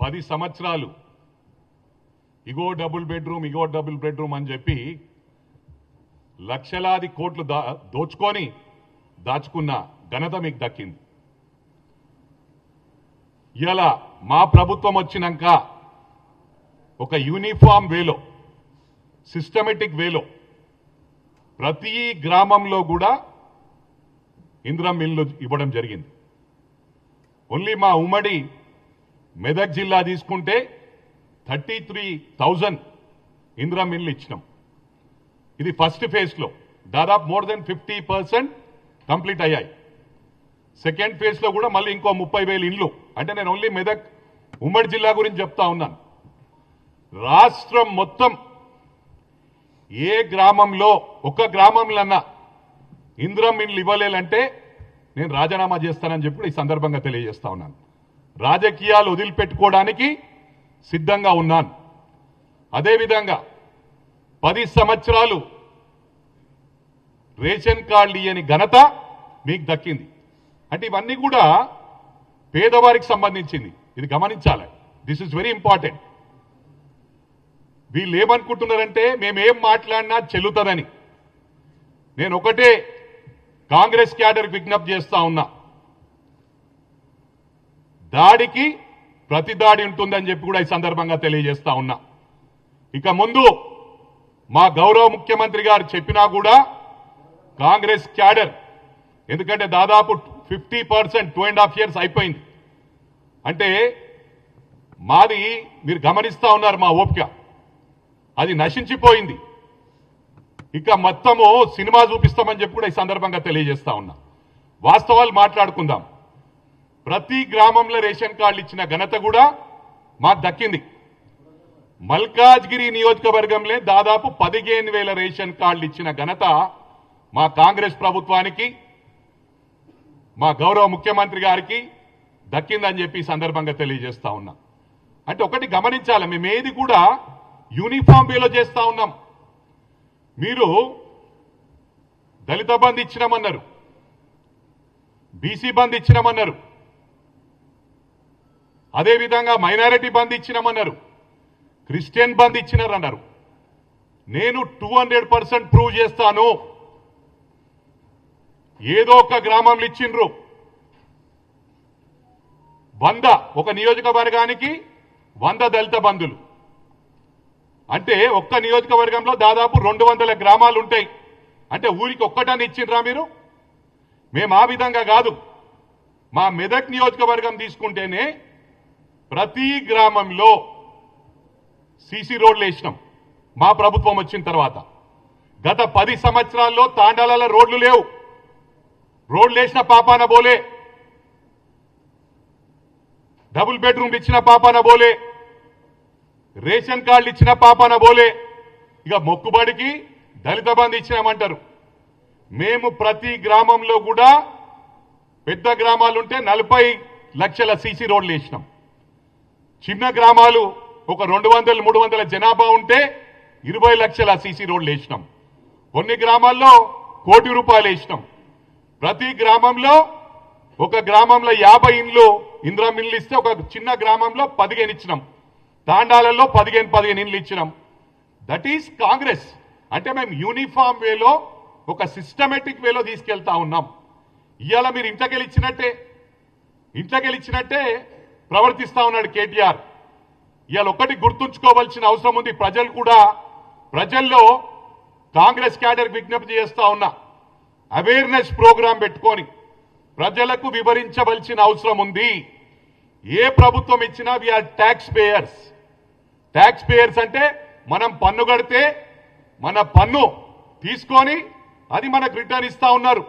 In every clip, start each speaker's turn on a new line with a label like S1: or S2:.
S1: 10 సంవత్సరాలు ఇగో double bedroom అని చెప్పి లక్షలాది కోట్లు దాచుకున్న ఘనత మీకు దక్కింది. ఇలా మా ప్రభుత్వం వచ్చినాక ఒక యూనిఫామ్ వేలో, సిస్టమేటిక్ వేలో ప్రతి గ్రామంలో కూడా ఇందిరమ్మ ఇల్లు ఇవ్వడం జరిగింది. ఓన్లీ మా ఉమ్మడి మెదక్ జిల్లా తీసుకుంటే 33,000 ఇందిరమ్మ ఇల్లు ఇచ్చినాం. ఇది ఫస్ట్ ఫేజ్లో దాదాపు మోర్ దెన్ 50% కంప్లీట్ అయ్యాయి. సెకండ్ ఫేజ్లో కూడా మళ్ళీ ఇంకో 30,000 ఇండ్లు. అంటే నేను ఓన్లీ మెదక్ ఉమ్మడి జిల్లా గురించి చెప్తా ఉన్నాను. రాష్ట్రం మొత్తం ఏ గ్రామంలో ఒక గ్రామంలోన్నా ఇందిరమ్మ ఇల్లు ఇవ్వలేదంటే నేను రాజీనామా చేస్తానని చెప్పి ఈ సందర్భంగా తెలియజేస్తా ఉన్నాను. రాజకీయాలు వదిలిపెట్టుకోవడానికి సిద్ధంగా ఉన్నాను. అదేవిధంగా 10 సంవత్సరాలు రేషన్ కార్డులు ఇయ్యని ఘనత మీకు దక్కింది. అంటే ఇవన్నీ కూడా పేదవారికి సంబంధించింది. ఇది గమనించాలి. This is very important. వీళ్ళు ఏమనుకుంటున్నారంటే మేమేం మాట్లాడినా చెల్లుతుందని. నేను ఒకటే కాంగ్రెస్ క్యాడర్ విజ్ఞప్తి చేస్తా ఉన్నా, దాడికి ప్రతి దాడి ఉంటుందని చెప్పి కూడా ఈ సందర్భంగా తెలియజేస్తా ఉన్నా. ఇక ముందు మా గౌరవ ముఖ్యమంత్రి గారు చెప్పినా కూడా కాంగ్రెస్ క్యాడర్, ఎందుకంటే దాదాపు 50% 2.5 years అయిపోయింది. అంటే మాది మీరు గమనిస్తా ఉన్నారు, మా ఓపిక అది నశించిపోయింది. ఇక మొత్తము సినిమా చూపిస్తామని చెప్పి కూడా ఈ సందర్భంగా తెలియజేస్తా ఉన్నా. వాస్తవాలు మాట్లాడుకుందాం. ప్రతి గ్రామంలో రేషన్ కార్డులు ఇచ్చిన ఘనత కూడా మాకు దక్కింది. మల్కాజ్గిరి నియోజకవర్గంలో దాదాపు 15,000 రేషన్ కార్డులు ఇచ్చిన ఘనత మా కాంగ్రెస్ ప్రభుత్వానికి, మా గౌరవ ముఖ్యమంత్రి గారికి దక్కిందని చెప్పి ఈ సందర్భంగా తెలియజేస్తా ఉన్నా. అంటే ఒకటి గమనించాలి, మేమేది కూడా యూనిఫామ్ వేలో చేస్తా ఉన్నాం. మీరు దళిత బంధు ఇచ్చినామన్నారు, బీసీ బంధు ఇచ్చినామన్నారు, అదేవిధంగా మైనారిటీ బంధు ఇచ్చినామన్నారు, క్రిస్టియన్ బంధు ఇచ్చినారన్నారు. నేను 200% ప్రూవ్ చేస్తాను. ఏదో ఒక గ్రామంలో ఇచ్చిండ్రు 100, ఒక నియోజకవర్గానికి 100 దళిత బంధులు. అంటే ఒక్క నియోజకవర్గంలో దాదాపు 200 గ్రామాలు ఉంటాయి. అంటే ఊరికి ఒక్కటాన్ని ఇచ్చిండ్రా మీరు? మేము ఆ విధంగా కాదు. మా మెదక్ నియోజకవర్గం తీసుకుంటేనే ప్రతి గ్రామంలో సీసీ రోడ్లు వేసినాం మా ప్రభుత్వం వచ్చిన తర్వాత. గత 10 సంవత్సరాల్లో తాండాలలో రోడ్లు లేవు. రోడ్లు వేసిన పాపాన బోలే, డబుల్ బెడ్రూమ్ ఇచ్చిన పాపాన బోలే, రేషన్ కార్డులు ఇచ్చిన పాపాన బోలే. ఇక మొక్కుబడికి దళిత బంధు ఇచ్చినామంటారు. మేము ప్రతి గ్రామంలో కూడా పెద్ద గ్రామాలుంటే 40 లక్షల సీసీ రోడ్లు వేసినాం. చిన్న గ్రామాలు ఒక 200-300 జనాభా ఉంటే 20 లక్షల సీసీ రోడ్లు వేసినాం. కొన్ని గ్రామాల్లో ₹1 కోటి వేసినాం. ప్రతి గ్రామంలో, ఒక గ్రామంలో 50 ఇండ్లు ఇందిరమ్మ ఇల్లు ఇస్తే ఒక చిన్న గ్రామంలో 15 ఇచ్చినాం. తాండాలలో 15 ఇండ్లు ఇచ్చినాం. That is Congress. అంటే మేము యూనిఫామ్ వేలో, ఒక సిస్టమేటిక్ వేలో తీసుకెళ్తా ఉన్నాం. ఇవాళ మీరు ఇంట్లోకెళ్ళిచ్చినట్టే ప్రవర్తిస్తా ఉన్నాడు కేటీఆర్. ఇవాళ ఒకటి గుర్తుంచుకోవాల్సిన అవసరం ఉంది. ప్రజల్లో కాంగ్రెస్ క్యాడర్ విజ్ఞప్తి చేస్తా ఉన్నా, అవేర్నెస్ ప్రోగ్రాం పెట్టుకొని ప్రజలకు వివరించవలసిన అవసరం ఉంది. ఏ ప్రభుత్వం ఇచ్చినా we're tax payers. Tax payers అంటే మనం పన్ను కడితే మన పన్ను తీసుకొని అది మనకు రిటర్న్ ఇస్తా ఉన్నారు.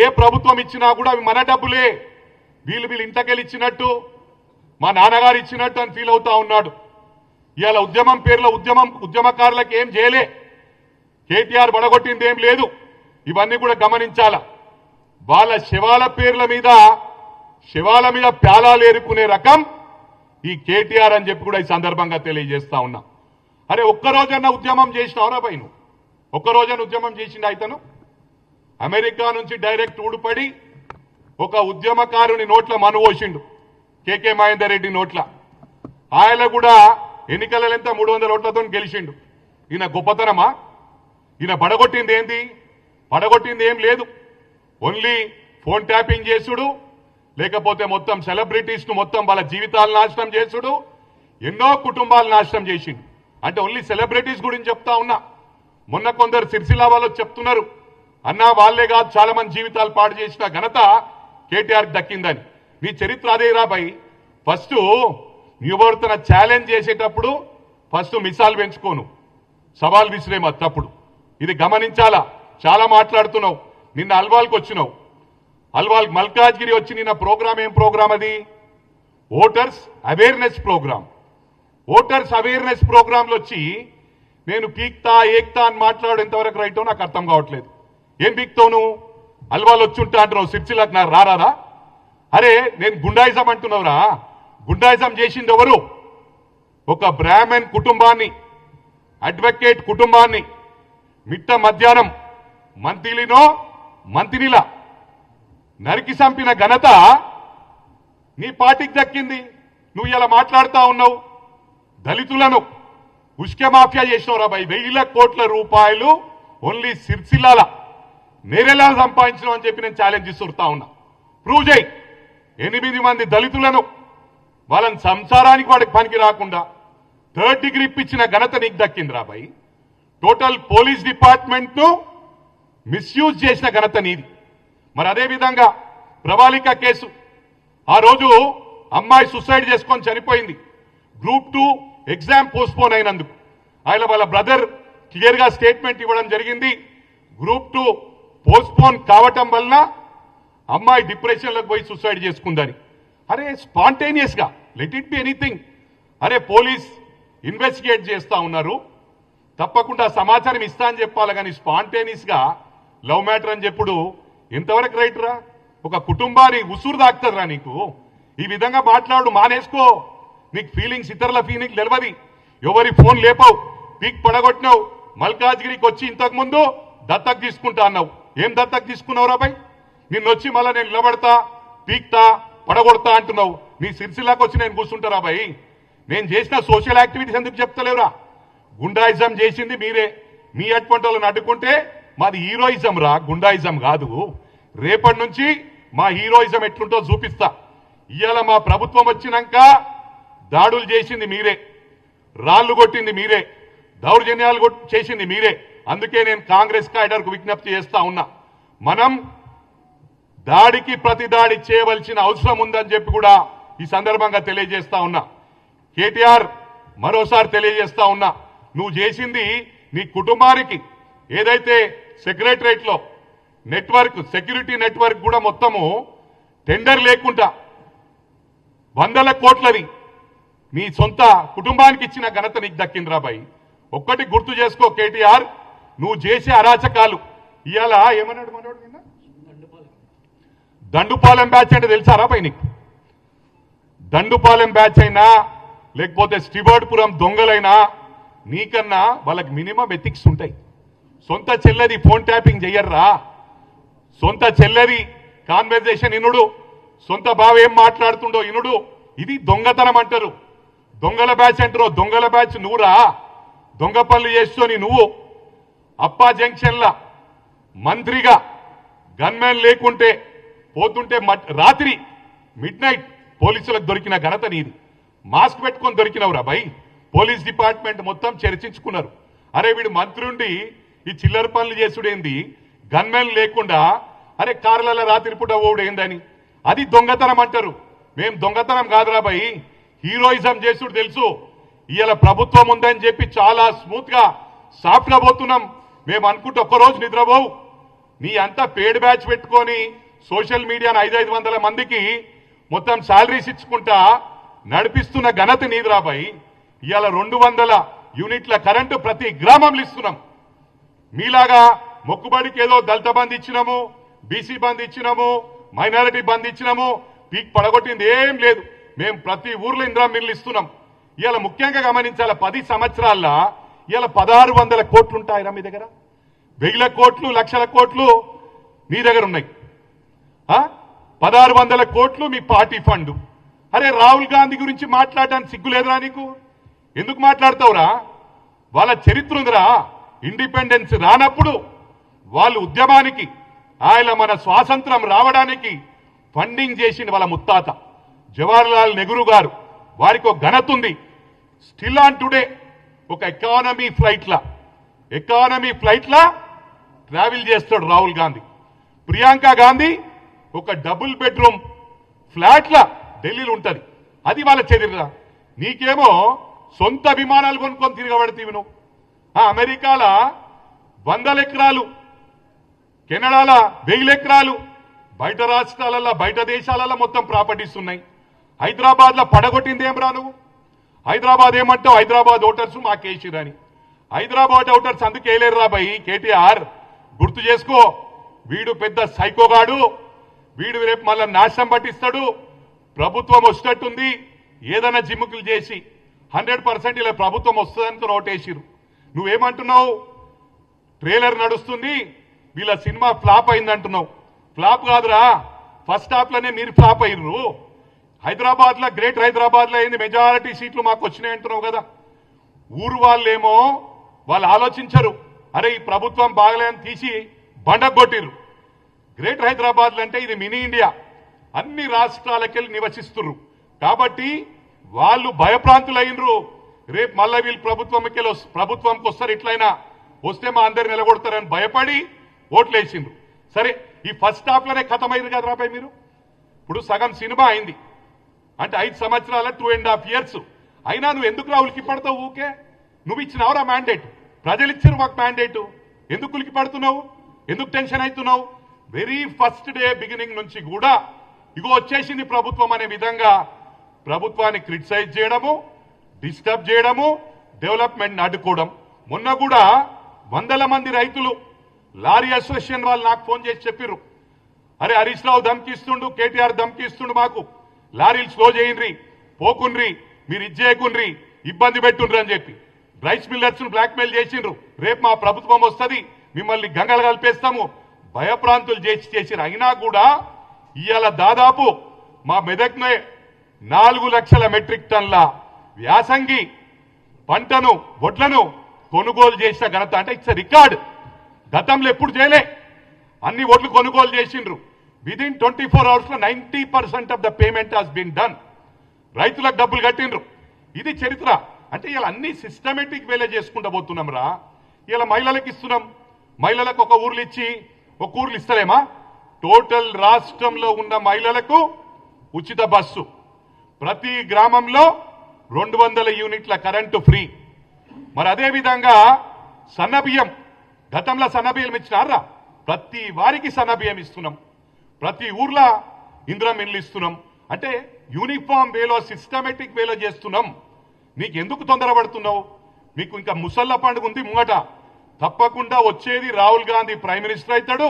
S1: ఏ ప్రభుత్వం ఇచ్చినా కూడా అవి మన డబ్బులే. వీళ్ళు ఇంతకెళ్ళి ఇచ్చినట్టు, మా నాన్నగారు ఇచ్చినట్టు అని ఫీల్ అవుతా ఉన్నాడు. ఇవాళ ఉద్యమం పేరులో ఉద్యమకారులకు ఏం చేయలే, కేటీఆర్ బడగొట్టింది ఏం లేదు. ఇవన్నీ కూడా గమనించాల. వాళ్ళ శవాల మీద ప్యాలాలు ఏరుకునే రకం ఈ కేటీఆర్ అని చెప్పి కూడా ఈ సందర్భంగా తెలియజేస్తా ఉన్నా. అరే ఒక్కరోజన్నా ఉద్యమం చేసినవరా పై నువ్వు? ఒక్కరోజన్నా ఉద్యమం చేసిండు అయితను? అమెరికా నుంచి డైరెక్ట్ ఊడిపడి ఒక ఉద్యమకారుని నోట్ల మనువోసిండు, కేకే మహేందర్ రెడ్డి నోట్ల. ఆయన కూడా ఎన్నికలలో ఎంత 300 ఓట్లతో గెలిచిండు. ఈయన గొప్పతనమా? ఈయన పడగొట్టింది ఏంది? పడగొట్టింది ఏం లేదు. ఓన్లీ ఫోన్ ట్యాపింగ్ చేసుడు, లేకపోతే మొత్తం సెలబ్రిటీస్ ను మొత్తం వాళ్ళ జీవితాలు నాశనం చేసుడు, ఎన్నో కుటుంబాలు నాశనం చేసిండు. అంటే ఓన్లీ సెలబ్రిటీస్ గురించి చెప్తా ఉన్నా. మొన్న కొందరు సిరిసిల్ల వాళ్ళు చెప్తున్నారు, అన్నా వాళ్లే కాదు చాలా మంది జీవితాలు పాడు చేసిన ఘనత కేటీఆర్ దక్కిందని. నీ చరిత్ర అదేరా భయ్. ఫస్ట్ ఎవరితో ఛాలెంజ్ చేసేటప్పుడు ఫస్ట్ మిసాల్ పెంచుకోను, సవాల్ విసిరేమా తప్పుడు. ఇది గమనించాలా. చాలా మాట్లాడుతున్నావు. నిన్న అల్వాల్కి వచ్చినావు. అల్వాల్ మల్కాజ్గిరి వచ్చి నిన్న ప్రోగ్రామ్ ఏం ప్రోగ్రామ్ అది? Voters awareness program. Voters awareness ప్రోగ్రాంలో వచ్చి నేను పీక్తా ఏక్తా అని మాట్లాడు ఎంతవరకు రైటో నాకు అర్థం కావట్లేదు. ఏం పీక్తావు నువ్వు? అల్వాల్ వచ్చుంటా అంటున్నావు, సిరిసిల్లకు నాకు రారాదా? అరే నేను గుండాయిజం అంటున్నావురా. గుండాయిజం చేసింది ఎవరు? ఒక బ్రాహ్మణ్ కుటుంబాన్ని, అడ్వకేట్ కుటుంబాన్ని మిట్ట మధ్యాహ్నం మంత్రినిలా నరికి చంపిన ఘనత నీ పార్టీకి దక్కింది. నువ్వు ఇలా మాట్లాడుతా ఉన్నావు. దళితులను ఉష్క మాఫియా చేసినవరా భయ్. 1000 కోట్ల రూపాయలు ఓన్లీ సిరిసిల్లాల నేరేలా సంపాదించడం అని చెప్పి నేను ఛాలెంజ్ ఇస్తుతా ఉన్నా. ప్రూవ్ చేయి. 8 మంది దళితులను వాళ్ళని సంసారానికి వాడికి పనికి రాకుండా 3rd డిగ్రీ ఇప్పించిన ఘనత నీకు దక్కిందిరా భయ్. టోటల్ పోలీస్ డిపార్ట్మెంట్ ను మిస్యూజ్ చేసిన ఘనత నీది. మరి అదేవిధంగా ప్రవాళిక కేసు, ఆ రోజు అమ్మాయి సూసైడ్ చేసుకొని చనిపోయింది. గ్రూప్ 2 ఎగ్జామ్ పోస్ట్పోన్ అయినందుకు ఆయన వాళ్ళ బ్రదర్ క్లియర్ గా స్టేట్మెంట్ ఇవ్వడం జరిగింది. గ్రూప్ 2 పోస్ట్పోన్ కావటం వలన అమ్మాయి డిప్రెషన్లోకి పోయి సూసైడ్ చేసుకుందని. అరే స్పాంటేనియస్ గా లెట్ ఇట్ బి ఎనీథింగ్. అరే పోలీస్ ఇన్వెస్టిగేట్ చేస్తా ఉన్నారు, తప్పకుండా సమాచారం ఇస్తా అని చెప్పాలి. కానీ స్పాంటేనియస్ గా లవ్ మ్యాటర్ అని చెప్పుడు ఎంతవరకు రైట్ రా? ఒక కుటుంబాన్ని ఉసురు దాక్తారా నీకు? ఈ విధంగా మాట్లాడు, మానేసుకో. నీకు ఫీలింగ్స్, ఇతరుల ఫీలింగ్ తెలియదు. ఎవరి ఫోన్ లేపావు, పీక్ పడగొట్టినావు. మల్కాజ్గిరికి వచ్చి ఇంతకు ముందు దత్తకు తీసుకుంటా అన్నావు. ఏం దత్తకు తీసుకున్నావు రాబాయ్? నిన్నొచ్చి మళ్ళా నేను నిలబడతా, పీక్తా, పడగొడతా అంటున్నావు. నీ సిరిసిల్లాకి వచ్చి నేను కూర్చుంటారా బాయ్? నేను చేసిన సోషల్ యాక్టివిటీస్ ఎందుకు చెప్తలేవురా? గుండాయిజం చేసింది మీరే. మీ అటువంటి వాళ్ళని అడ్డుకుంటే మాది హీరోయిజం రా, గుండాయిజం కాదు. రేపటి నుంచి మా హీరోయిజం ఎట్లుంటో చూపిస్తా. ఇవాళ మా ప్రభుత్వం వచ్చినాక దాడులు చేసింది మీరే, రాళ్లు కొట్టింది మీరే, దౌర్జన్యాలు చేసింది మీరే. అందుకే నేను కాంగ్రెస్ క్యాడర్కు విజ్ఞప్తి చేస్తా ఉన్నా, మనం దాడికి ప్రతి దాడి చేయవలసిన అవసరం ఉందని చెప్పి కూడా ఈ సందర్భంగా తెలియజేస్తా ఉన్నా. కేటీఆర్ మరోసారి తెలియజేస్తా ఉన్నా, నువ్వు చేసింది నీ కుటుంబానికి ఏదైతే సెక్రటరేట్ లో నెట్వర్క్, సెక్యూరిటీ నెట్వర్క్ కూడా మొత్తము టెండర్ లేకుండా 100 కోట్లది నీ సొంత కుటుంబానికి ఇచ్చిన ఘనత నీకు దక్కిందిరా బాయ్. ఒక్కటి గుర్తు చేసుకో కేటీఆర్, నువ్వు చేసే అరాచకాలు. ఇవాళ ఏమన్నాడు మనోడు నిన్న? దండుపాలెం బ్యాచ్ అంటే తెలుసారా బాయ్ నీకు? దండుపాలెం బ్యాచ్ అయినా లేకపోతే స్టివర్డ్పురం దొంగలైనా నీకన్నా వాళ్ళకి మినిమం ఎథిక్స్ ఉంటాయి. సొంత చెల్లెది ఫోన్ ట్యాపింగ్ చెయ్యర్రా. సొంత చెల్లెది కాన్వర్జేషన్ ఇనుడు, సొంత బావ ఏం మాట్లాడుతుండో ఇనుడు. ఇది దొంగతనం అంటారు. దొంగల బ్యాచ్ అంటారు. దొంగల బ్యాచ్ నువ్వురా. దొంగ పనులు చేస్తూని నువ్వు అప్పా జంక్షన్ల మంత్రిగా గన్మెన్ లేకుంటే పోతుంటే రాత్రి మిడ్-నైట్ పోలీసులకు దొరికిన ఘనత నీది. మాస్క్ పెట్టుకొని దొరికినవురా భయ్. పోలీస్ డిపార్ట్మెంట్ మొత్తం చర్చించుకున్నారు. అరే వీడు మంత్రి ఉండి ఈ చిల్లర పనులు చేసుడేంది, గన్మెన్ లేకుండా అరే కార్లలో రాత్రి పూట ఓడు ఏందని. అది దొంగతనం అంటారు. మేం దొంగతనం కాదురా భయ్, హీరోయిజం చేసుడు తెలుసు. ఇవాళ ప్రభుత్వం ఉందని చెప్పి చాలా స్మూత్ గా సాఫ్ట్ గా పోతున్నాం. మేము అనుకుంటే ఒక్కరోజు నిద్రపోవు. నీ అంతా పేడ్ బ్యాచ్ పెట్టుకొని సోషల్ మీడియాను 500 మందికి మొత్తం శాలరీస్ ఇచ్చుకుంటా నడిపిస్తున్న ఘనత నీదిరా భయ్. ఇవాళ 200 యూనిట్ల కరెంటు ప్రతి గ్రామంలో ఇస్తున్నాం. మీలాగా మొక్కుబడికి ఏదో దళిత బంద్ ఇచ్చినాము, బీసీ బంద్ ఇచ్చినాము, మైనారిటీ బంద్ ఇచ్చినాము, పీక్ పడగొట్టింది ఏం లేదు. మేము ప్రతి ఊర్లో ఇందిరా మిల్లు ఇస్తున్నాం. ఇవాళ ముఖ్యంగా గమనించాల 10 సంవత్సరాల్లో ఇవాళ 1600 కోట్లు ఉంటాయిరా మీ దగ్గర. 1000 కోట్లు, లక్షల కోట్లు మీ దగ్గర ఉన్నాయి. 1600 కోట్లు మీ పార్టీ ఫండ్. అరే రాహుల్ గాంధీ గురించి మాట్లాడడానికి సిగ్గులేదురా నీకు? ఎందుకు మాట్లాడతావురా? వాళ్ళ చరిత్ర ఉందిరా. ఇండిపెండెన్స్ రానప్పుడు వాళ్ళు ఉద్యమానికి ఆయన మన స్వాతంత్రం రావడానికి ఫండింగ్ చేసింది వాళ్ళ ముత్తాత జవహర్లాల్ నెహ్రూ గారు. వారికి ఒక ఘనత ఉంది. స్టిల్ ఆన్ టుడే ఒక ఎకానమీ ఫ్లైట్లా ట్రావెల్ చేస్తాడు రాహుల్ గాంధీ. ప్రియాంక గాంధీ ఒక డబుల్ బెడ్రూమ్ ఫ్లాట్లా ఢిల్లీలో ఉంటది. అది వాళ్ళ చరిత్ర. నీకేమో సొంత విమానాలు కొనుక్కొని తిరగబడితేవి నువ్వు. అమెరికాల 100 ఎకరాలు, కెనడాల 1000 ఎకరాలు, బయట రాష్ట్రాలలో బయట దేశాలలో మొత్తం ప్రాపర్టీస్ ఉన్నాయి. హైదరాబాద్ లో పడగొట్టింది ఏం రా నువ్వు? హైదరాబాద్ ఏమంటావు? హైదరాబాద్ ఓటర్స్ మాకేసిరని. హైదరాబాద్ ఓటర్స్ అందుకు వేయలేరు రా భయ్. కేటీఆర్ గుర్తు చేసుకో, వీడు పెద్ద సైకోగాడు. వీడు రేపు మళ్ళా నాశనం పట్టిస్తాడు. ప్రభుత్వం వచ్చేటట్టుంది, ఏదైనా జిమ్ముకులు చేసి 100% ఇలా ప్రభుత్వం వస్తుందని ఓటేసిరు. నువ్వేమంటున్నావు? ట్రైలర్ నడుస్తుంది, వీళ్ళ సినిమా ఫ్లాప్ అయిందంటున్నావు. ఫ్లాప్ కాదురా, ఫస్ట్ హాఫ్ లోనే మీరు ఫ్లాప్ అయ్యారు. హైదరాబాద్ లో, గ్రేటర్ హైదరాబాద్ లో అయింది, మెజారిటీ సీట్లు మాకు వచ్చినాయి అంటున్నావు కదా. ఊరు వాళ్ళేమో వాళ్ళు ఆలోచించరు, అరే ఈ ప్రభుత్వం బాగలేదని తీసి బండగొట్టిరు. గ్రేటర్ హైదరాబాద్ అంటే ఇది మినీ ఇండియా, అన్ని రాష్ట్రాలకెళ్ళి నివసిస్తున్నారు కాబట్టి వాళ్ళు భయప్రాంతులైనరు. రేపు మళ్ళా వీళ్ళు ప్రభుత్వంకి వస్తారు, ఇట్లయినా వస్తే మా అందరు నిలగొడతారని భయపడి ఓట్లేసిండ్రు. సరే, ఈ ఫస్ట్ హాఫ్ లోనే ఖతమైంది కదా రాబాయ్ మీరు. ఇప్పుడు సగం సినిమా అయింది అంటే 5 సంవత్సరాల 2.5 years అయినా నువ్వు ఎందుకు రా ఉలికి పడతావు? ఊకే నువ్వు ఇచ్చినావురా మ్యాండేట్, ప్రజలు ఇచ్చారు మాకు మ్యాండేట్. ఎందుకు ఉలికి పడుతున్నావు? ఎందుకు టెన్షన్ అవుతున్నావు? వెరీ ఫస్ట్ డే బిగినింగ్ నుంచి కూడా ఇగో వచ్చేసింది ప్రభుత్వం అనే విధంగా ప్రభుత్వాన్ని క్రిటిసైజ్ చేయడము, డిస్టర్బ్ చేయడము, డెవలప్మెంట్ అడ్డుకోవడం. మొన్న కూడా 100 మంది రైతులు లారీ అసోసియేషన్ వాళ్ళు నాకు ఫోన్ చేసి చెప్పిర్రు, అరే హరీష్ రావు ధమ్కిస్తుండు, కేటీఆర్ ధమ్కిస్తుండు, మాకు లారీలు స్లో చేయండి, పోకుండ్రి, మీరు ఇచ్చేయకుండ్రి, ఇబ్బంది పెట్టుండ్రి అని చెప్పి రైస్ మిల్లర్స్ ను బ్లాక్మెయిల్ చేసిండ్రు. రేపు మా ప్రభుత్వం వస్తుంది, మిమ్మల్ని గంగలు కలిపేస్తాము, భయప్రాంతులు చేసిరు. అయినా కూడా ఇవాళ దాదాపు మా మెదక్నే 4 లక్షల మెట్రిక్ టన్ల వ్యాసంగి పంటను, వడ్లను కొనుగోలు చేసిన ఘనత అంటే ఇట్స్ రికార్డ్. గతంలో ఎప్పుడు చేయలే. అన్ని ఓట్లు కొనుగోలు చేసిండ్రు. విదిన్ 24 hours లో 90% of the payment has been done. రైతులకు డబ్బులు కట్టిండ్రు. ఇది చరిత్ర. అంటే ఇలా అన్ని సిస్టమేటిక్ వేలే చేసుకుంటూ పోతున్నాం రా. ఇలా మహిళలకు ఇస్తున్నాం, మహిళలకు ఒక ఊర్లు ఇచ్చి ఒక ఊర్లు ఇస్తలేమా? టోటల్ రాష్ట్రంలో ఉన్న మహిళలకు ఉచిత బస్సు, ప్రతి గ్రామంలో 200 యూనిట్ల కరెంటు ఫ్రీ. మరి అదే విధంగా సన్నబియ్యం, గతంలో సన్నబియ్యం ఇచ్చినారా? ప్రతి వారికి సన్నబియ్యం ఇస్తున్నాం, ప్రతి ఊర్లో ఇంద్రం ఇల్లు ఇస్తున్నాం. అంటే యూనిఫామ్ వేలో, సిస్టమేటిక్ వేలో చేస్తున్నాం. నీకు ఎందుకు తొందరపడుతున్నావు? మీకు ఇంకా ముసళ్ళ పండుగ ఉంది ముంగట. తప్పకుండా వచ్చేది రాహుల్ గాంధీ ప్రైమ్ మినిస్టర్ అవుతాడు,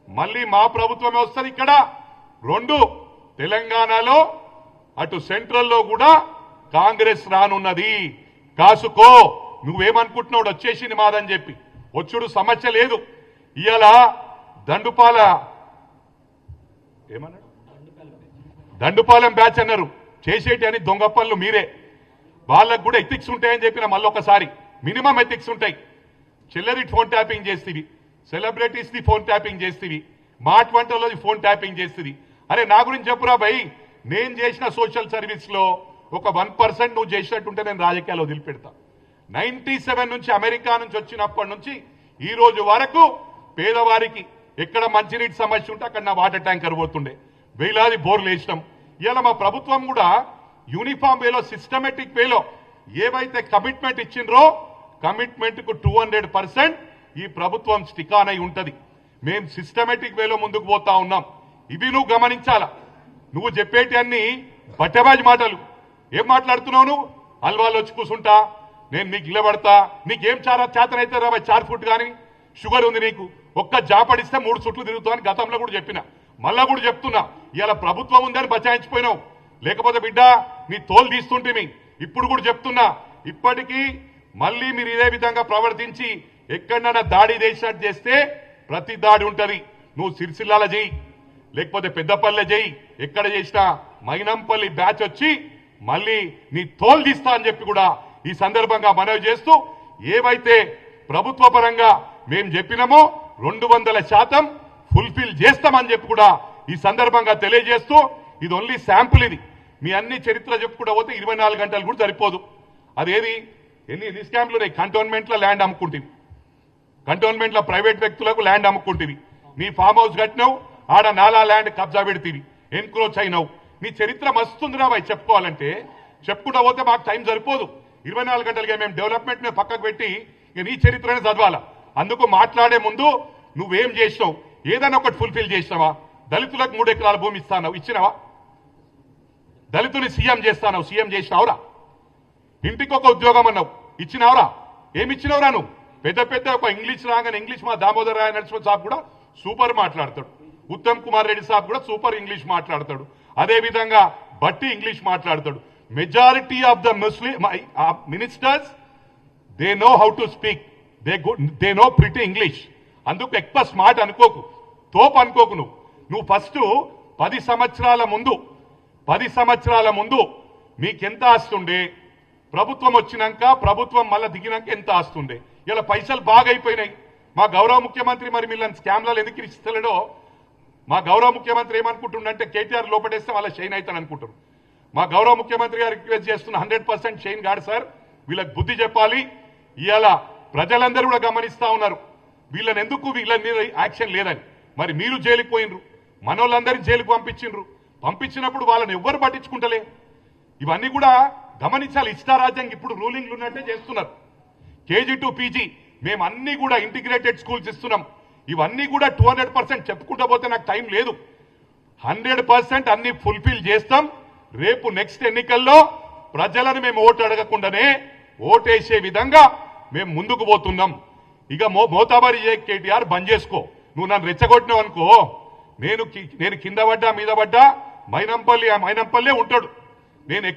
S1: మళ్ళీ మా ప్రభుత్వమే వస్తుంది. ఇక్కడ 2 తెలంగాణలో అటు సెంట్రల్లో కూడా కాంగ్రెస్ రానున్నది. కాసుకో. నువ్వేమనుకుంటున్నావు? వచ్చేసింది మాదని చెప్పి వచ్చుడు సమస్య లేదు. ఇవాళ దండుపాలెం బ్యాచ్ అన్నారు, చేసేటి అని దొంగ పనులు మీరే. వాళ్ళకు కూడా ఎథిక్స్ ఉంటాయని చెప్పిన మళ్ళొకసారి మినిమం ఎథిక్స్ ఉంటాయి. చిల్లరి ఫోన్ ట్యాపింగ్ చేస్తేవి, సెలబ్రిటీస్ ది ఫోన్ ట్యాపింగ్ చేస్తేవి, మా అటువంటిది ఫోన్ ట్యాపింగ్ చేస్తుంది. అరే నా గురించి చెప్పురా భయ్, నేను చేసిన సోషల్ సర్వీస్ లో ఒక 1% నువ్వు చేసినట్టుంటే నేను రాజకీయాల్లో వదిలిపెడతా. 97 నుంచి అమెరికా నుంచి వచ్చినప్పటి నుంచి ఈ రోజు వరకు పేదవారికి ఎక్కడ మంచినీటి సమస్య ఉంటే అక్కడ నా వాటర్ ట్యాంకర్ పోతుండే, వేలాది బోర్లు వేసినాం. ఇలా మా ప్రభుత్వం కూడా యూనిఫామ్ వేలో, సిస్టమేటిక్ వేలో ఏవైతే కమిట్మెంట్ ఇచ్చిండ్రో కమిట్మెంట్ కు 200% ఈ ప్రభుత్వం స్టిక్ ఆన్ అయి ఉంటది. మేం సిస్టమేటిక్ వేలో ముందుకు పోతా ఉన్నాం. ఇవి నువ్వు గమనించాలా. నువ్వు చెప్పేటి అన్ని బట్టబాజి మాటలు. ఏం మాట్లాడుతున్నావు నువ్వు? హల్వాలు వచ్చి కూర్చుంటా, నేను నీకు నిలబడతా, నీకేం చేతనైతే రా 4 ఫుట్ కానీ షుగర్ ఉంది నీకు, ఒక్క జాపడిస్తే 3 చుట్లు తిరుగుతావు అని గతంలో కూడా చెప్పిన, మళ్ళా కూడా చెప్తున్నా. ఇవాళ ప్రభుత్వం ఉందని బచాయించిపోయినావు, లేకపోతే బిడ్డ నీ తోలు తీస్తుంటే. ఇప్పుడు కూడా చెప్తున్నా, ఇప్పటికీ మళ్ళీ మీరు ఇదే విధంగా ప్రవర్తించి ఎక్కడైనా దాడి చేసినట్టు చేస్తే ప్రతి దాడి ఉంటది. నువ్వు సిరిసిల్లాల చేయి, లేకపోతే పెద్దపల్లె చేయి, ఎక్కడ చేసినా మైనంపల్లి బ్యాచ్ వచ్చి మళ్ళీ నీ తోలు తీస్తా అని చెప్పి కూడా ఈ సందర్భంగా మనవి చేస్తూ ఏవైతే ప్రభుత్వ పరంగా మేము చెప్పినామో 200% ఫుల్ఫిల్ చేస్తామని చెప్పి కూడా ఈ సందర్భంగా తెలియజేస్తూ ఇది ఓన్లీ శాంపుల్. ఇది మీ అన్ని చరిత్ర చెప్పుకుంటూ పోతే 24 గంటలు కూడా సరిపోదు. అదేది ఎన్ని స్కామ్లు ఉన్నాయి. కంటోన్మెంట్లో ల్యాండ్ అమ్ముకుంటుంది, కంటోన్మెంట్లో ప్రైవేట్ వ్యక్తులకు ల్యాండ్ అమ్ముకుంటుంది, నీ ఫామ్ హౌస్ కట్టినావు, ఆడ నాలా ల్యాండ్ కబ్జా పెడితివి, ఎన్క్రోచ్ అయినావు. నీ చరిత్ర మస్తుందిరా బాయ్. చెప్పుకోవాలంటే చెప్పుకుంటూ పోతే మాకు టైం సరిపోదు. 24 గంటలుగా మేము డెవలప్మెంట్ ని పక్కకు పెట్టి నీ చరిత్రనే చదవాలా. అందుకు మాట్లాడే ముందు నువ్వేం చేసినావు, ఏదైనా ఒకటి ఫుల్ఫిల్ చేసినావా? దళితులకు 3 ఎకరాల భూమి ఇస్తావు, ఇచ్చినావా? దళితుని సీఎం చేస్తావు, సీఎం చేసినావురా? ఇంటికి ఒక ఉద్యోగం అన్నావు, ఇచ్చినావురా? ఏమి ఇచ్చినావురా? నువ్వు పెద్ద పెద్ద ఒక ఇంగ్లీష్ రాగానే ఇంగ్లీష్ మా దామోదర్ రాయ నరసింహ సాబ్ కూడా సూపర్ మాట్లాడతాడు, ఉత్తమ్ కుమార్ రెడ్డి సాబ్ కూడా సూపర్ ఇంగ్లీష్ మాట్లాడతాడు, అదే విధంగా బట్టి ఇంగ్లీష్ మాట్లాడతాడు. Majority of the Muslim ministers they know how to speak, they know pretty English. అందుకు ఎక్కువ స్మార్ట్ అనుకోకు, తోపు అనుకోకు. నువ్వు ఫస్ట్ 10 సంవత్సరాల ముందు మీకెంత ఆస్తుండే, ప్రభుత్వం వచ్చినాక ప్రభుత్వం మళ్ళీ దిగినాక ఎంత ఆస్తుండే. ఇలా పైసలు బాగా అయిపోయినాయి. మా గౌరవ ముఖ్యమంత్రి మరి వీళ్ళని స్కామ్లలో ఎందుకు ఇస్తలేడో మా గౌరవ ముఖ్యమంత్రి ఏమనుకుంటుండంటే కేటీఆర్ లోపడేస్తే వాళ్ళ షైన్ అవుతాను అనుకుంటారు. మా గౌరవ ముఖ్యమంత్రి గారు రిక్వెస్ట్ చేస్తున్న 100% షైన్ కాదు సార్, వీళ్ళకి బుద్ధి చెప్పాలి. ఇవాళ ప్రజలందరూ కూడా గమనిస్తా ఉన్నారు వీళ్ళని ఎందుకు వీళ్ళ మీద యాక్షన్ లేదని. మరి మీరు జైలుకు పోయినరు, మనోళ్ళందరినీ జైలుకు పంపించినప్పుడు వాళ్ళని ఎవ్వరు పట్టించుకుంటలే. ఇవన్నీ కూడా గమనించాలి. ఇష్టారాజ్యంగా ఇప్పుడు రూలింగ్లు ఉన్నట్టే చేస్తున్నారు. కేజీ టు పీజీ మేము అన్ని కూడా ఇంటిగ్రేటెడ్ స్కూల్స్ ఇస్తున్నాం. ఇవన్నీ కూడా 200% చెప్పుకుంటూ పోతే నాకు టైం లేదు. 100% అన్ని ఫుల్ఫిల్ చేస్తాం. రేపు నెక్స్ట్ ఎన్నికల్లో ప్రజలను మేము ఓటు అడగకుండానే ఓటేసే విధంగా మేము ముందుకు పోతున్నాం. ఇక మోతాబారి కేటీఆర్ బంద్ చేసుకో. నువ్వు నన్ను రెచ్చగొట్టినావు అనుకో, నేను కింద పడ్డా మీద పడ్డా మైనంపల్లి ఉంటాడు. నేను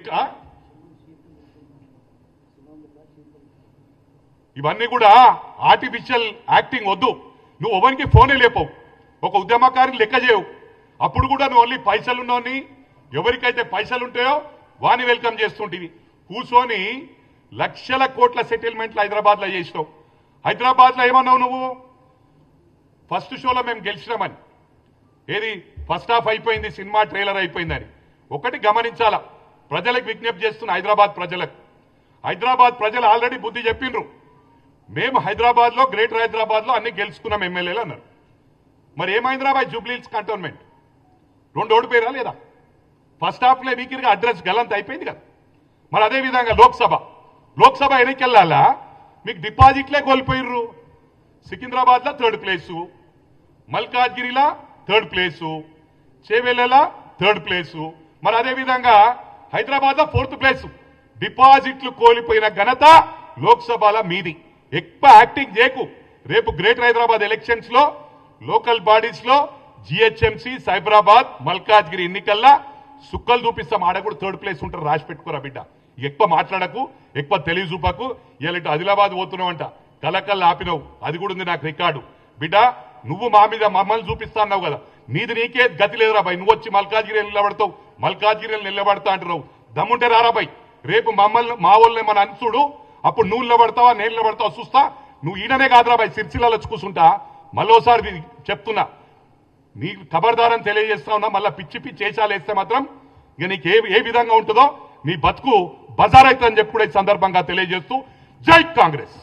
S1: ఇవన్నీ కూడా ఆర్టిఫిషియల్ యాక్టింగ్ వద్దు. నువ్వు ఎవరికి ఫోనే లేపవు, ఒక ఉద్యమకారిని లెక్క చేయవు. అప్పుడు కూడా నువ్వు ఓన్లీ పైసలున్నోని, ఎవరికైతే పైసలు ఉంటాయో వాని వెల్కమ్ చేస్తుంటివి. కూర్చొని లక్షల కోట్ల సెటిల్మెంట్లు హైదరాబాద్లో చేసినావు. హైదరాబాద్లో ఏమన్నావు నువ్వు? ఫస్ట్ షోలో మేము గెలిచినామని. ఏది ఫస్ట్ హాఫ్ అయిపోయింది, సినిమా ట్రైలర్ అయిపోయిందని. ఒకటి గమనించాలా, ప్రజలకు విజ్ఞప్తి చేస్తున్న హైదరాబాద్ ప్రజలు ఆల్రెడీ బుద్ధి చెప్పిండ్రు. మేము హైదరాబాద్లో గ్రేటర్ హైదరాబాద్లో అన్ని గెలుచుకున్నాం ఎమ్మెల్యేలు అన్నారు. మరి ఏం హైదరాబాద్ జూబ్లీహిల్స్ కంటోన్మెంట్ 2 ఓడిపోయారా లేదా? ఫస్ట్ హాఫ్లో వీకిరిగా అడ్రస్ గలంత అయిపోయింది కదా. మరి అదేవిధంగా లోక్సభ ఎన్నికల్లా మీకు డిపాజిట్లే కోల్పోయిర్రు. సికింద్రాబాద్లో 3rd ప్లేసు, మల్కాజ్గిరిలో 3rd ప్లేసు, చేవెళ్ళలో 3rd ప్లేసు, మరి అదేవిధంగా హైదరాబాద్లో 4th ప్లేసు. డిపాజిట్లు కోల్పోయిన ఘనత లోక్సభలో మీది. ఎక్కువ యాక్టింగ్ చేయకు. రేపు గ్రేటర్ హైదరాబాద్ ఎలక్షన్స్ లో లోకల్ బాడీస్ లో జిహెచ్ఎంసీ, సైబరాబాద్, మల్కాజ్గిరి ఎన్నికల్లా సుక్కలు చూపిస్తాం. ఆడ కూడా 3rd ప్లేస్ ఉంటారు, రాసి పెట్టుకోరా బిడ్డ. ఎక్కువ మాట్లాడకు, ఎక్కువ తెలివి చూపకు. ఇవాళ ఆదిలాబాద్ పోతున్నావంట, కలకల్లా ఆపినావు, అది కూడా ఉంది నాకు రికార్డు. బిడ్డ నువ్వు మా మీద మమ్మల్ని చూపిస్తా అన్నావు కదా, నీది నీకే గతి లేదురా బాయ్. నువ్వు వచ్చి మల్కాజ్గిరి నిలబడతావు, మల్కాజ్గిరి నిలబడతా అంటున్నావు. దమ్ముంటే రారా బాయ్. రేపు మమ్మల్ని మా వాళ్ళని మన అనుసుడు, అప్పుడు నువ్వు నిలబడతావా నేను నిలబడతావా చూస్తా. నువ్వు ఈయననే కాదురా బాయ్, సిరిసిల్లలో వచ్చి కూర్చుంటా. మళ్ళోసారి చెప్తున్నా, నీ ఖబర్దారని తెలియజేస్తా ఉన్నా. మళ్ళీ పిచ్చి వేషాలు వేస్తే మాత్రం ఇక నీకు ఏ విధంగా ఉంటుందో నీ బతుకు బజార్ అవుతుందని చెప్పి కూడా ఈ సందర్భంగా తెలియజేస్తూ జై కాంగ్రెస్.